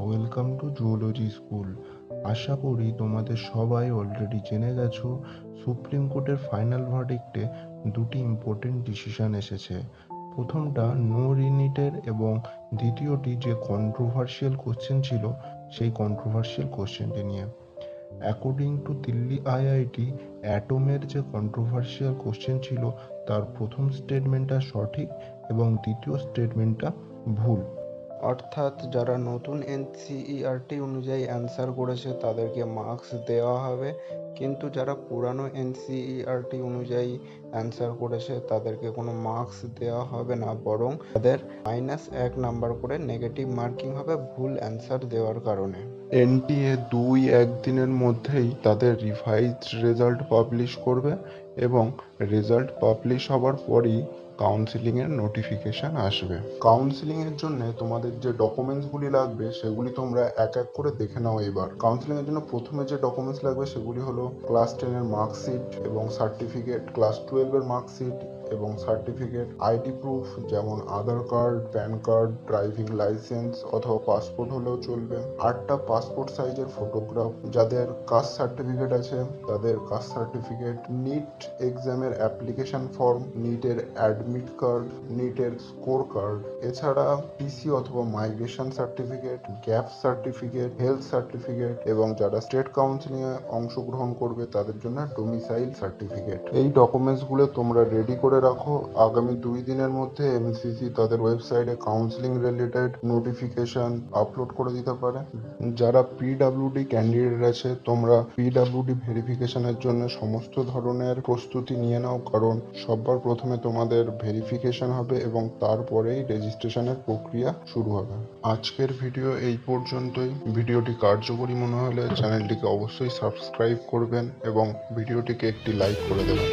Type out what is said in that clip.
Welcome to zoology school. আশা করি তোমাদের সবাই অলরেডি জেনে গেছো সুপ্রিম কোর্টের ফাইনাল ভার্ডিক্টে দুটি ইম্পর্টেন্ট ডিসিশন এসেছে। প্রথমটা নো রিনিটের এবং দ্বিতীয়টি যে কন্ট্রোভার্সিয়াল কোশ্চেন ছিল সেই কন্ট্রোভার্সিয়াল কোশ্চেনটি নিয়ে। অ্যাকর্ডিং টু দিল্লি আইআইটি, অ্যাটমের যে কন্ট্রোভার্সিয়াল কোশ্চেন ছিল তার প্রথম স্টেটমেন্টটা সঠিক এবং দ্বিতীয় স্টেটমেন্টটা ভুল। অর্থাৎ যারা নতুন এনসিইআরটি অনুযায়ী অ্যান্সার করেছে তাদেরকে মার্কস দেওয়া হবে, কিন্তু যারা পুরানো এনসিইআরটি অনুযায়ী অ্যান্সার করেছে তাদেরকে কোনো মার্কস দেওয়া হবে না, বরং তাদের -1 নাম্বার করে নেগেটিভ মার্কিং হবে ভুল অ্যান্সার দেওয়ার কারণে। এনটিএ 2-1 দিনের মধ্যেই তাদের রিভাইজড রেজাল্ট পাবলিশ করবে এবং রেজাল্ট পাবলিশ হবার পরই কাউন্সিলিংয়ের নোটিফিকেশান আসবে। কাউন্সিলিংয়ের জন্য তোমাদের যে ডকুমেন্টসগুলি লাগবে সেগুলি তোমরা এক এক করে দেখে নাও। এবার কাউন্সিলিংয়ের জন্য প্রথমে যে ডকুমেন্টস লাগবে সেগুলি হলো ক্লাস 10-এর মার্কশিট এবং সার্টিফিকেট, ক্লাস 12-এর মার্কশিট এবং সার্টিফিকেট, আইডি প্রুফ যেমন Aadhaar card, PAN card, driving licence অথবা পাসপোর্ট হলেও চলবে, 8টা পাসপোর্ট সাইজের ফটোগ্রাফ, যাদের কাস্ট সার্টিফিকেট আছে তাদের কাস্ট সার্টিফিকেট, নিট এক্সামের অ্যাপ্লিকেশন ফর্ম, নিটের অ্যাডমিট কার্ড, নিটের স্কোর কার্ড, এছাড়া পিসি অথবা migration certificate, gap certificate, health certificate এবং যারা স্টেট কাউন্সিলিংয়ে অংশগ্রহণ করবে তাদের জন্য ডোমিসাইল সার্টিফিকেট। এই ডকুমেন্টসগুলো তোমরা রেডি করে রাখো। আগামী 2 দিনের মধ্যে এমসিসি তাদের ওয়েবসাইটে কাউন্সিলিং রিলেটেড নোটিফিকেশন আপলোড করে দিতে পারে। যারা পিডাব্লিউডি ক্যান্ডিডেট আছে তোমরা পিডাব্লিউডি ভেরিফিকেশনের জন্য সমস্ত ধরনের প্রস্তুতি নিয়ে নাও, কারণ সবার প্রথমে তোমাদের ভেরিফিকেশন হবে এবং তারপরেই রেজিস্ট্রেশনের প্রক্রিয়া শুরু হবে। আজকের ভিডিও এই পর্যন্তই। ভিডিওটি কার্যকরী মনে হলে চ্যানেলটিকে অবশ্যই সাবস্ক্রাইব করবেন এবং ভিডিওটিকে একটি লাইক করে দেবেন।